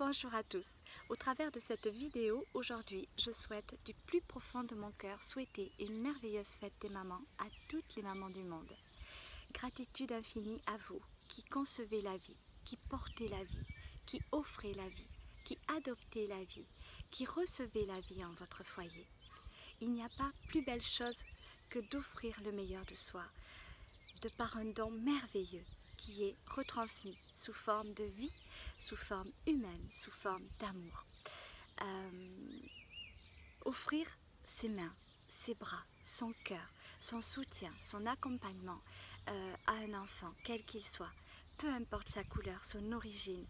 Bonjour à tous. Au travers de cette vidéo, aujourd'hui, je souhaite du plus profond de mon cœur souhaiter une merveilleuse fête des mamans à toutes les mamans du monde. Gratitude infinie à vous qui concevez la vie, qui portez la vie, qui offrez la vie, qui adoptez la vie, qui recevez la vie en votre foyer. Il n'y a pas plus belle chose que d'offrir le meilleur de soi, de par un don merveilleux qui est retransmis sous forme de vie, sous forme humaine, sous forme d'amour. Offrir ses mains, ses bras, son cœur, son soutien, son accompagnement à un enfant, quel qu'il soit, peu importe sa couleur, son origine,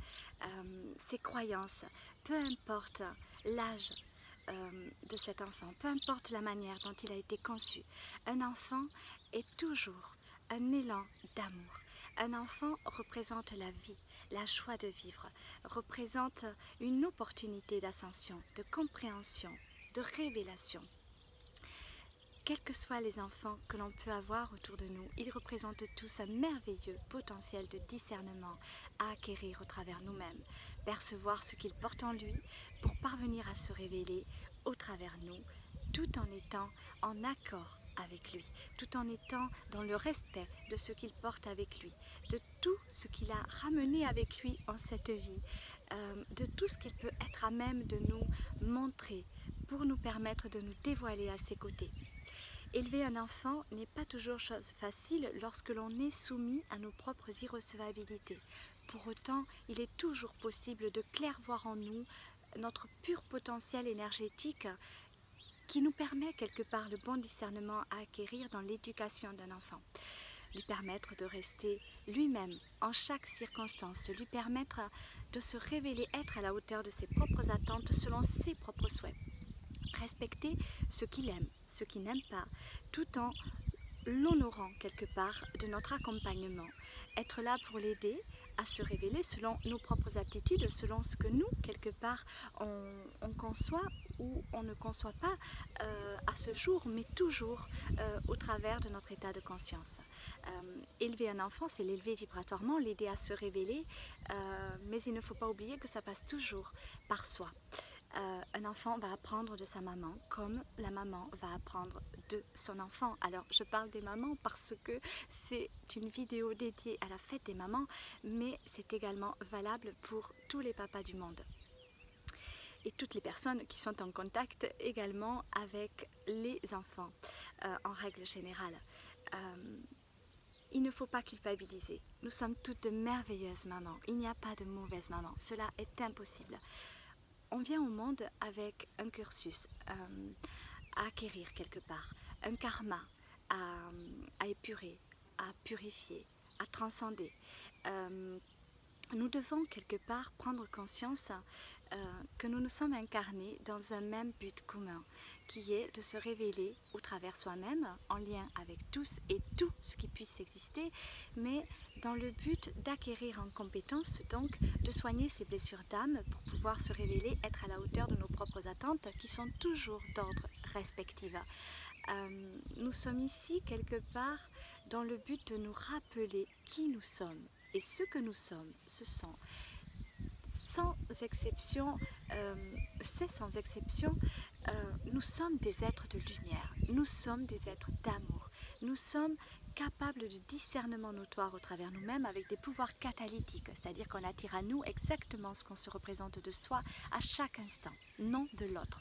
ses croyances, peu importe l'âge de cet enfant, peu importe la manière dont il a été conçu, un enfant est toujours un élan d'amour. Un enfant représente la vie, la joie de vivre, représente une opportunité d'ascension, de compréhension, de révélation. Quels que soient les enfants que l'on peut avoir autour de nous, ils représentent tous un merveilleux potentiel de discernement à acquérir au travers nous-mêmes, percevoir ce qu'ils portent en lui pour parvenir à se révéler au travers nous, tout en étant en accord avec lui, tout en étant dans le respect de ce qu'il porte avec lui, de tout ce qu'il a ramené avec lui en cette vie, de tout ce qu'il peut être à même de nous montrer pour nous permettre de nous dévoiler à ses côtés. Élever un enfant n'est pas toujours chose facile lorsque l'on est soumis à nos propres irrecevabilités. Pour autant, il est toujours possible de clairvoir en nous notre pur potentiel énergétique qui nous permet quelque part le bon discernement à acquérir dans l'éducation d'un enfant. Lui permettre de rester lui-même en chaque circonstance, lui permettre de se révéler être à la hauteur de ses propres attentes selon ses propres souhaits. Respecter ce qu'il aime, ce qu'il n'aime pas, tout en l'honorant quelque part de notre accompagnement. Être là pour l'aider à se révéler selon nos propres aptitudes, selon ce que nous, quelque part, on conçoit ou on ne conçoit pas à ce jour, mais toujours au travers de notre état de conscience. Élever un enfant, c'est l'élever vibratoirement, l'aider à se révéler, mais il ne faut pas oublier que ça passe toujours par soi. Un enfant va apprendre de sa maman comme la maman va apprendre de son enfant. Alors je parle des mamans parce que c'est une vidéo dédiée à la fête des mamans, mais c'est également valable pour tous les papas du monde. Et toutes les personnes qui sont en contact également avec les enfants en règle générale. Il ne faut pas culpabiliser. Nous sommes toutes de merveilleuses mamans. Il n'y a pas de mauvaise maman. Cela est impossible. On vient au monde avec un cursus à acquérir quelque part, un karma à épurer, à purifier, à transcender. Nous devons quelque part prendre conscience que nous nous sommes incarnés dans un même but commun, qui est de se révéler au travers soi-même, en lien avec tous et tout ce qui puisse exister, mais dans le but d'acquérir en compétence, donc de soigner ses blessures d'âme pour pouvoir se révéler, être à la hauteur de nos propres attentes qui sont toujours d'ordre respectif. Nous sommes ici quelque part dans le but de nous rappeler qui nous sommes. Et ce que nous sommes, ce sont sans exception, nous sommes des êtres de lumière, nous sommes des êtres d'amour, nous sommes capables de discernement notoire au travers nous-mêmes avec des pouvoirs catalytiques, c'est-à-dire qu'on attire à nous exactement ce qu'on se représente de soi à chaque instant, non de l'autre.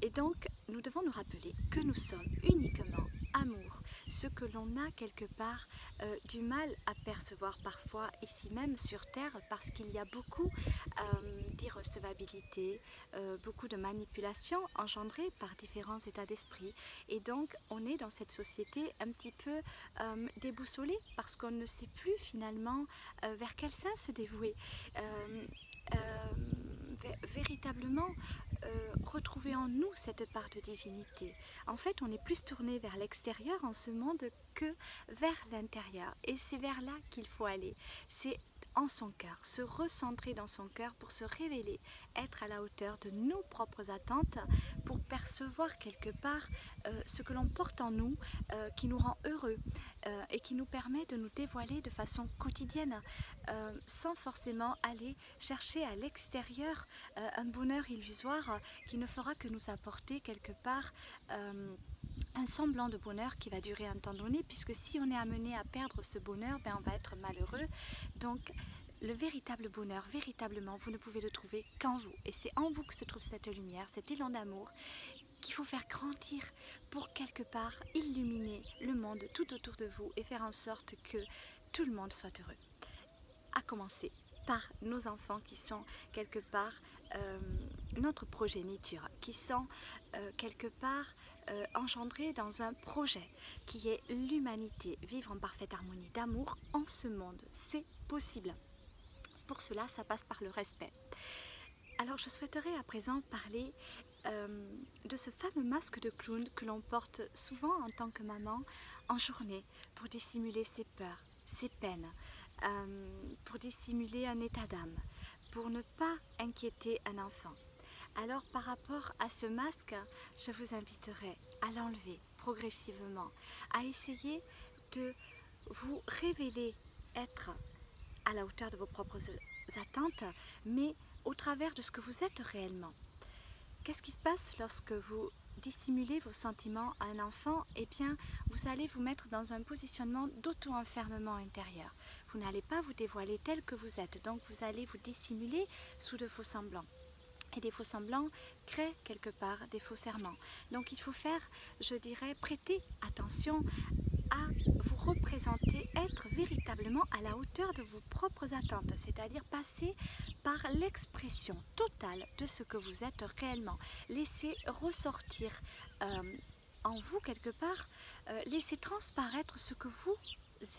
Et donc, nous devons nous rappeler que nous sommes uniquement amour, ce que l'on a quelque part du mal à percevoir parfois ici même sur Terre parce qu'il y a beaucoup d'irrecevabilité, beaucoup de manipulation engendrée par différents états d'esprit. Et donc, on est dans cette société un petit peu déboussolé parce qu'on ne sait plus finalement vers quel sein se dévouer. Véritablement retrouver en nous cette part de divinité. En fait, on est plus tourné vers l'extérieur en ce monde que vers l'intérieur. Et c'est vers là qu'il faut aller. C'est en son cœur, se recentrer dans son cœur pour se révéler, être à la hauteur de nos propres attentes, pour percevoir quelque part ce que l'on porte en nous, qui nous rend heureux et qui nous permet de nous dévoiler de façon quotidienne, sans forcément aller chercher à l'extérieur un bonheur illusoire qui ne fera que nous apporter quelque part un semblant de bonheur qui va durer un temps donné, puisque si on est amené à perdre ce bonheur, ben on va être malheureux. Donc le véritable bonheur, véritablement, vous ne pouvez le trouver qu'en vous. Et c'est en vous que se trouve cette lumière, cet élan d'amour qu'il faut faire grandir pour quelque part illuminer le monde tout autour de vous et faire en sorte que tout le monde soit heureux. À commencer par nos enfants qui sont quelque part notre progéniture, qui sont quelque part engendrés dans un projet qui est l'humanité, vivre en parfaite harmonie d'amour en ce monde. C'est possible. Pour cela, ça passe par le respect. Alors je souhaiterais à présent parler de ce fameux masque de clown que l'on porte souvent en tant que maman en journée pour dissimuler ses peurs, ses peines, pour dissimuler un état d'âme, pour ne pas inquiéter un enfant. Alors par rapport à ce masque, je vous inviterai à l'enlever progressivement, à essayer de vous révéler être à la hauteur de vos propres attentes, mais au travers de ce que vous êtes réellement. Qu'est-ce qui se passe lorsque vous dissimulez vos sentiments à un enfant? Eh bien, vous allez vous mettre dans un positionnement d'auto-enfermement intérieur. Vous n'allez pas vous dévoiler tel que vous êtes, donc vous allez vous dissimuler sous de faux semblants. Et des faux semblants créent quelque part des faux serments. Donc il faut faire, je dirais, prêter attention à vous représenter, être véritablement à la hauteur de vos propres attentes, c'est-à-dire passer par l'expression totale de ce que vous êtes réellement. Laissez ressortir en vous quelque part, laissez transparaître ce que vous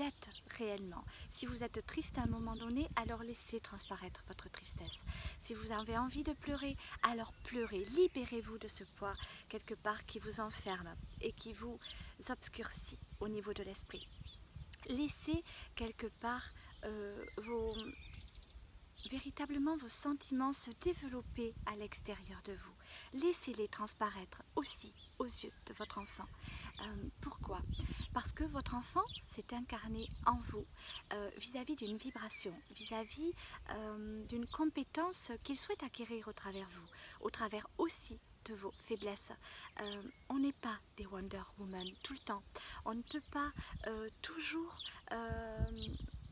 êtes réellement. Si vous êtes triste à un moment donné, alors laissez transparaître votre tristesse. Si vous avez envie de pleurer, alors pleurez. Libérez-vous de ce poids quelque part qui vous enferme et qui vous obscurcit au niveau de l'esprit. Laissez quelque part véritablement vos sentiments se développer à l'extérieur de vous. Laissez-les transparaître aussi aux yeux de votre enfant. Pourquoi? Parce que votre enfant s'est incarné en vous vis-à-vis d'une vibration, vis-à-vis d'une compétence qu'il souhaite acquérir au travers vous, au travers aussi de vos faiblesses. On n'est pas des Wonder Woman tout le temps. On ne peut pas toujours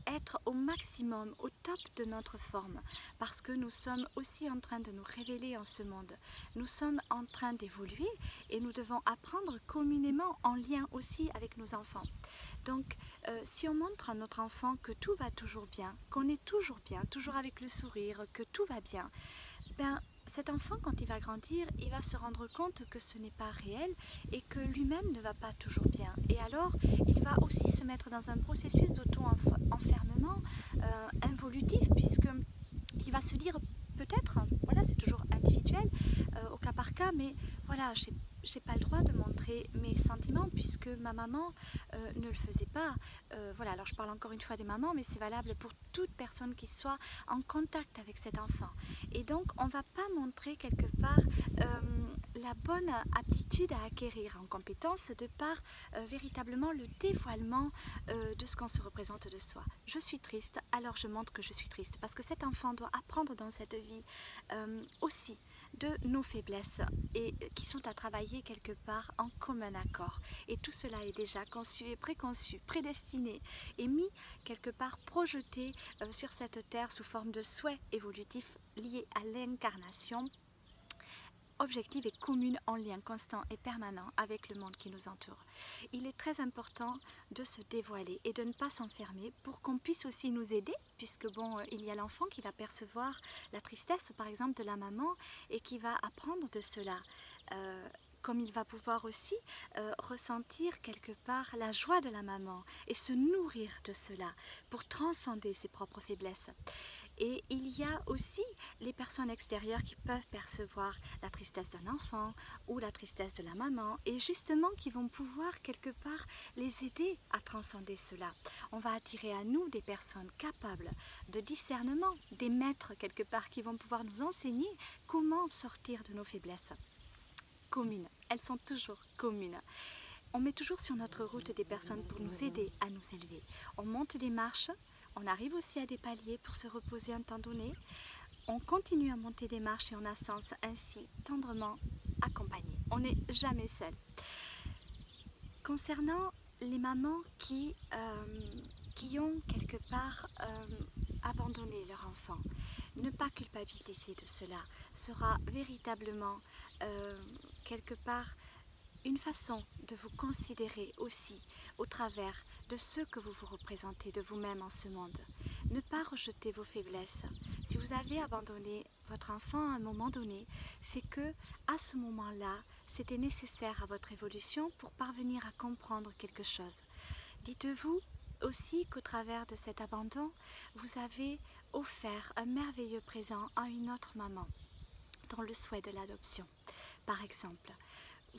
être au maximum, au top de notre forme, parce que nous sommes aussi en train de nous révéler en ce monde. Nous sommes en train d'évoluer et nous devons apprendre communément en lien aussi avec nos enfants. Donc, si on montre à notre enfant que tout va toujours bien, qu'on est toujours bien, toujours avec le sourire, que tout va bien, ben, cet enfant, quand il va grandir, il va se rendre compte que ce n'est pas réel et que lui-même ne va pas toujours bien. Et alors, il va aussi se mettre dans un processus d'auto-enfermement involutif, puisqu'il va se dire peut-être, voilà, c'est toujours individuel, au cas par cas, mais voilà, j'ai pas le droit de montrer mes sentiments puisque ma maman ne le faisait pas. Voilà, alors je parle encore une fois des mamans, mais c'est valable pour toute personne qui soit en contact avec cet enfant. Et donc, on ne va pas montrer quelque part la bonne aptitude à acquérir en compétence de par véritablement le dévoilement de ce qu'on se représente de soi. Je suis triste, alors je montre que je suis triste parce que cet enfant doit apprendre dans cette vie aussi de nos faiblesses et qui sont à travailler quelque part en commun accord. Et tout cela est déjà conçu et préconçu, prédestiné et mis quelque part projeté sur cette terre sous forme de souhaits évolutifs liés à l'incarnation objective et commune en lien constant et permanent avec le monde qui nous entoure. Il est très important de se dévoiler et de ne pas s'enfermer pour qu'on puisse aussi nous aider, puisque bon, il y a l'enfant qui va percevoir la tristesse par exemple de la maman et qui va apprendre de cela. Comme il va pouvoir aussi ressentir quelque part la joie de la maman et se nourrir de cela pour transcender ses propres faiblesses. Et il y a aussi les personnes extérieures qui peuvent percevoir la tristesse d'un enfant ou la tristesse de la maman et justement qui vont pouvoir quelque part les aider à transcender cela. On va attirer à nous des personnes capables de discernement, des maîtres quelque part qui vont pouvoir nous enseigner comment sortir de nos faiblesses communes. Elles sont toujours communes. On met toujours sur notre route des personnes pour nous aider à nous élever. On monte des marches, on arrive aussi à des paliers pour se reposer un temps donné. On continue à monter des marches et on ascense ainsi tendrement accompagné. On n'est jamais seul. Concernant les mamans qui ont quelque part abandonné leur enfant, ne pas culpabiliser de cela sera véritablement quelque part une façon de vous considérer aussi au travers de ce que vous vous représentez de vous-même en ce monde. Ne pas rejeter vos faiblesses. Si vous avez abandonné votre enfant à un moment donné, c'est que à ce moment-là, c'était nécessaire à votre évolution pour parvenir à comprendre quelque chose. Dites-vous aussi qu'au travers de cet abandon, vous avez offert un merveilleux présent à une autre maman dans le souhait de l'adoption, par exemple.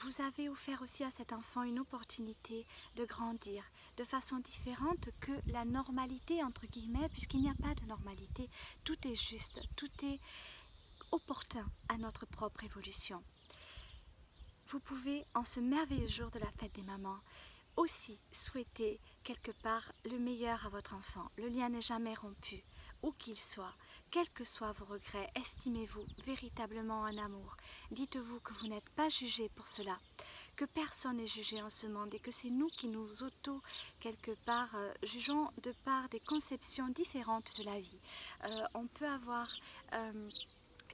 Vous avez offert aussi à cet enfant une opportunité de grandir de façon différente que la normalité, entre guillemets, puisqu'il n'y a pas de normalité. Tout est juste, tout est opportun à notre propre évolution. Vous pouvez, en ce merveilleux jour de la fête des mamans, aussi souhaiter quelque part le meilleur à votre enfant. Le lien n'est jamais rompu, où qu'il soit. Quels que soient vos regrets, estimez-vous véritablement en amour. Dites-vous que vous n'êtes pas jugé pour cela, que personne n'est jugé en ce monde et que c'est nous qui nous quelque part, jugeons de par des conceptions différentes de la vie. On peut avoir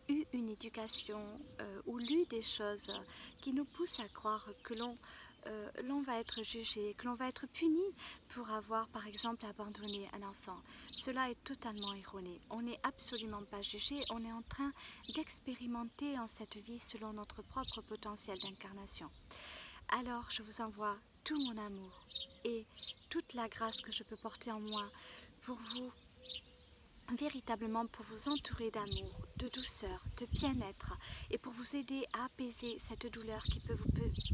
eu une éducation ou lu des choses qui nous poussent à croire que l'on va être jugé, que l'on va être puni pour avoir par exemple abandonné un enfant. Cela est totalement erroné. On n'est absolument pas jugé, on est en train d'expérimenter en cette vie selon notre propre potentiel d'incarnation. Alors je vous envoie tout mon amour et toute la grâce que je peux porter en moi pour vous, véritablement pour vous entourer d'amour, de douceur, de bien-être et pour vous aider à apaiser cette douleur qui peut vous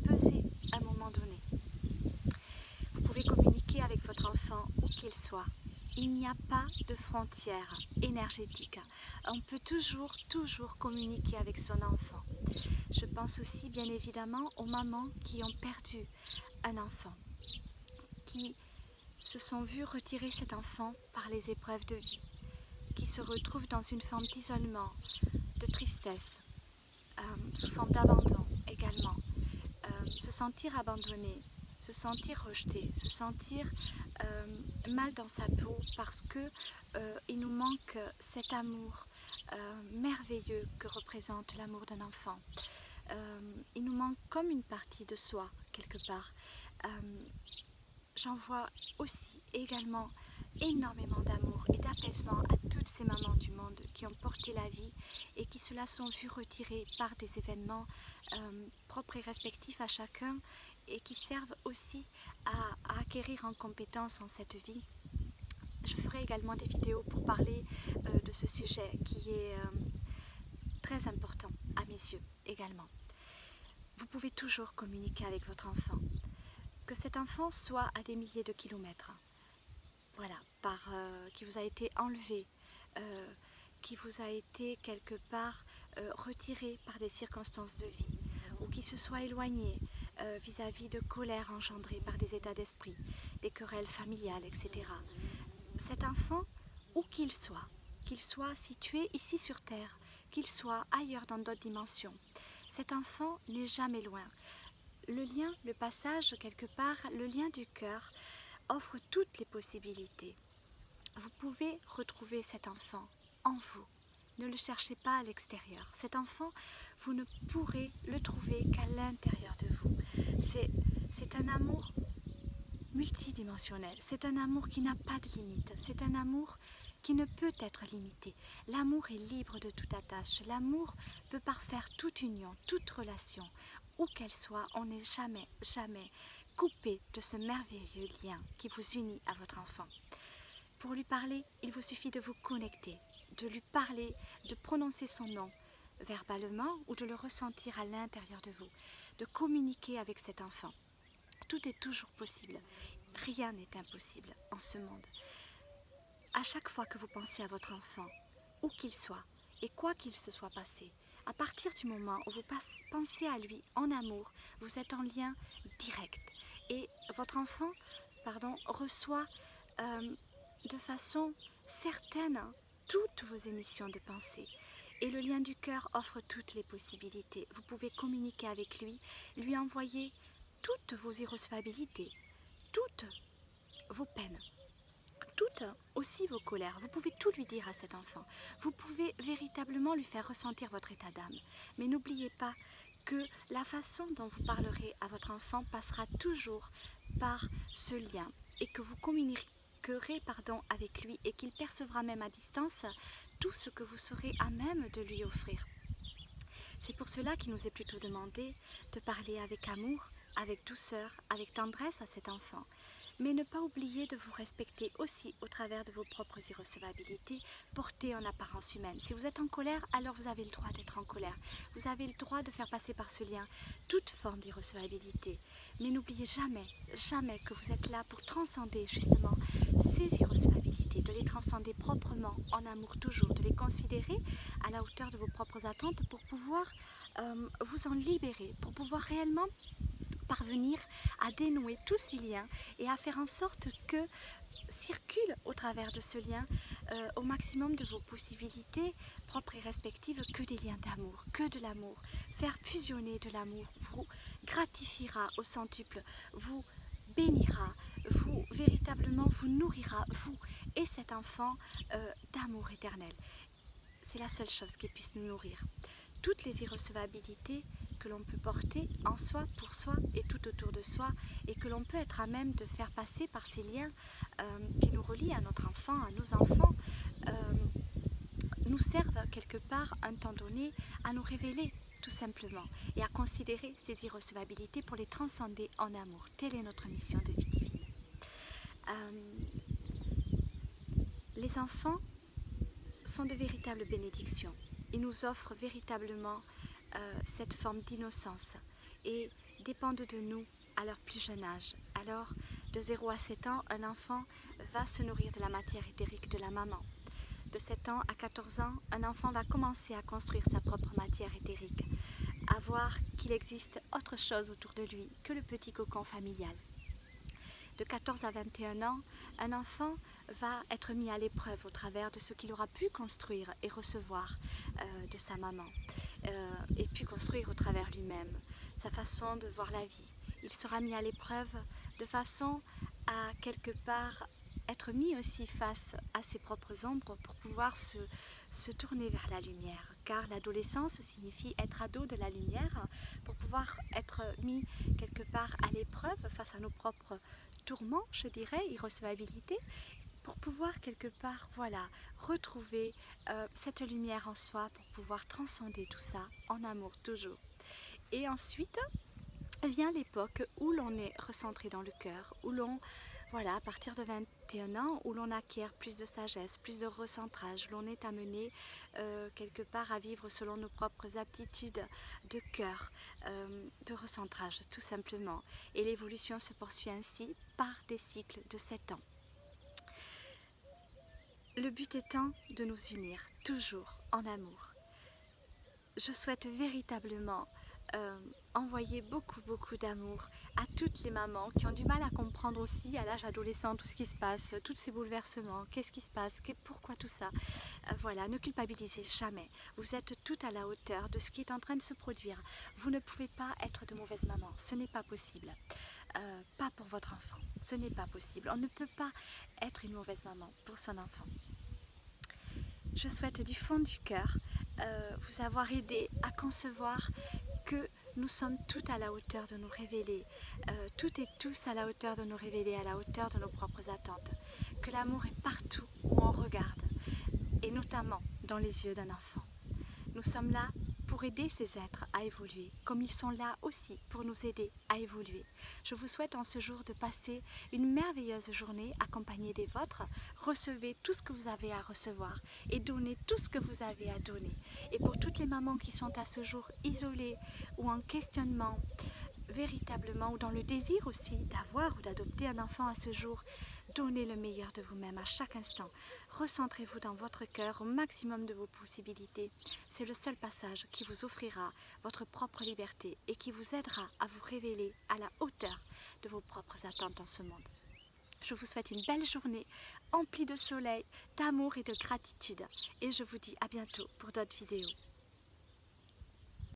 peser à un moment donné. Vous pouvez communiquer avec votre enfant où qu'il soit. Il n'y a pas de frontières énergétiques. On peut toujours communiquer avec son enfant. Je pense aussi bien évidemment aux mamans qui ont perdu un enfant, qui se sont vues retirer cet enfant par les épreuves de vie, qui se retrouvent dans une forme d'isolement, de tristesse, sous forme d'abandon également. Se sentir abandonné, se sentir rejeté, se sentir mal dans sa peau parce que il nous manque cet amour merveilleux que représente l'amour d'un enfant. Il nous manque comme une partie de soi quelque part. J'envoie aussi également énormément d'amour et d'apaisement à toutes ces mamans du monde qui ont porté la vie et qui se la sont vues retirer par des événements propres et respectifs à chacun et qui servent aussi à acquérir en compétences en cette vie. Je ferai également des vidéos pour parler de ce sujet qui est très important à mes yeux également. Vous pouvez toujours communiquer avec votre enfant. Que cet enfant soit à des milliers de kilomètres, voilà, qui vous a été enlevé, qui vous a été quelque part retiré par des circonstances de vie, ou qui se soit éloigné vis-à-vis de colère engendrée par des états d'esprit, des querelles familiales, etc. Cet enfant, où qu'il soit situé ici sur Terre, qu'il soit ailleurs dans d'autres dimensions, cet enfant n'est jamais loin. Le lien, le passage quelque part, le lien du cœur offre toutes les possibilités. Vous pouvez retrouver cet enfant en vous. Ne le cherchez pas à l'extérieur. Cet enfant, vous ne pourrez le trouver qu'à l'intérieur de vous. C'est un amour multidimensionnel. C'est un amour qui n'a pas de limite. C'est un amour qui ne peut être limité. L'amour est libre de toute attache. L'amour peut parfaire toute union, toute relation. Où qu'elle soit, on n'est jamais coupé de ce merveilleux lien qui vous unit à votre enfant. Pour lui parler, il vous suffit de vous connecter, de lui parler, de prononcer son nom verbalement ou de le ressentir à l'intérieur de vous, de communiquer avec cet enfant. Tout est toujours possible. Rien n'est impossible en ce monde. À chaque fois que vous pensez à votre enfant, où qu'il soit, et quoi qu'il se soit passé, à partir du moment où vous pensez à lui en amour, vous êtes en lien direct. Et votre enfant, reçoit de façon certaine toutes vos émissions de pensée. Et le lien du cœur offre toutes les possibilités. Vous pouvez communiquer avec lui, lui envoyer toutes vos irrecevabilités, toutes vos peines, toutes aussi vos colères. Vous pouvez tout lui dire à cet enfant. Vous pouvez véritablement lui faire ressentir votre état d'âme. Mais n'oubliez pas que la façon dont vous parlerez à votre enfant passera toujours par ce lien et que vous communiquerez avec lui et qu'il percevra même à distance tout ce que vous serez à même de lui offrir. C'est pour cela qu'il nous est plutôt demandé de parler avec amour, avec douceur, avec tendresse à cet enfant. Mais ne pas oublier de vous respecter aussi au travers de vos propres irrecevabilités portées en apparence humaine. Si vous êtes en colère, alors vous avez le droit d'être en colère. Vous avez le droit de faire passer par ce lien toute forme d'irrecevabilité. Mais n'oubliez jamais, jamais que vous êtes là pour transcender justement ces irrecevabilités, de les transcender proprement, en amour toujours, de les considérer à la hauteur de vos propres attentes pour pouvoir vous en libérer, pour pouvoir réellement parvenir à dénouer tous ces liens et à faire en sorte que circulent au travers de ce lien au maximum de vos possibilités propres et respectives que des liens d'amour, que de l'amour. Faire fusionner de l'amour vous gratifiera au centuple, vous bénira, vous véritablement vous nourrira, vous et cet enfant d'amour éternel. C'est la seule chose qui puisse nous nourrir. Toutes les irrecevabilités que l'on peut porter en soi, pour soi et tout autour de soi et que l'on peut être à même de faire passer par ces liens qui nous relient à notre enfant, à nos enfants, nous servent quelque part un temps donné à nous révéler tout simplement et à considérer ces irrecevabilités pour les transcender en amour. Telle est notre mission de vie divine. Les enfants sont de véritables bénédictions. Ils nous offrent véritablement cette forme d'innocence et dépendent de nous à leur plus jeune âge. Alors, de 0 à 7 ans, un enfant va se nourrir de la matière éthérique de la maman. De 7 ans à 14 ans, un enfant va commencer à construire sa propre matière éthérique, à voir qu'il existe autre chose autour de lui que le petit cocon familial. De 14 à 21 ans, un enfant va être mis à l'épreuve au travers de ce qu'il aura pu construire et recevoir de sa maman, et puis construire au travers lui-même, sa façon de voir la vie. Il sera mis à l'épreuve de façon à quelque part être mis aussi face à ses propres ombres pour pouvoir se tourner vers la lumière. Car l'adolescence signifie être ado de la lumière, pour pouvoir être mis quelque part à l'épreuve face à nos propres tourments, je dirais, irrecevabilité, pour pouvoir quelque part, voilà, retrouver cette lumière en soi, pour pouvoir transcender tout ça en amour toujours. Et ensuite vient l'époque où l'on est recentré dans le cœur, où l'on, voilà, à partir de 21 ans, où l'on acquiert plus de sagesse, plus de recentrage, l'on est amené quelque part à vivre selon nos propres aptitudes de cœur, de recentrage tout simplement. Et l'évolution se poursuit ainsi par des cycles de 7 ans. Le but étant de nous unir toujours en amour. Je souhaite véritablement envoyer beaucoup d'amour à toutes les mamans qui ont du mal à comprendre aussi à l'âge adolescent tout ce qui se passe, tous ces bouleversements, qu'est-ce qui se passe, pourquoi tout ça. Voilà, ne culpabilisez jamais. Vous êtes tout à la hauteur de ce qui est en train de se produire. Vous ne pouvez pas être de mauvaise maman, ce n'est pas possible. Pas pour votre enfant, ce n'est pas possible. On ne peut pas être une mauvaise maman pour son enfant. Je souhaite du fond du cœur vous avoir aidé à concevoir que nous sommes toutes à la hauteur de nous révéler, toutes et tous à la hauteur de nous révéler, à la hauteur de nos propres attentes, que l'amour est partout où on regarde, et notamment dans les yeux d'un enfant. Nous sommes là pour pour aider ces êtres à évoluer, comme ils sont là aussi pour nous aider à évoluer. Je vous souhaite en ce jour de passer une merveilleuse journée accompagnée des vôtres. Recevez tout ce que vous avez à recevoir et donnez tout ce que vous avez à donner. Et pour toutes les mamans qui sont à ce jour isolées ou en questionnement, véritablement, ou dans le désir aussi d'avoir ou d'adopter un enfant à ce jour, donnez le meilleur de vous-même à chaque instant. Recentrez-vous dans votre cœur au maximum de vos possibilités. C'est le seul passage qui vous offrira votre propre liberté et qui vous aidera à vous révéler à la hauteur de vos propres attentes dans ce monde. Je vous souhaite une belle journée emplie de soleil, d'amour et de gratitude. Et je vous dis à bientôt pour d'autres vidéos.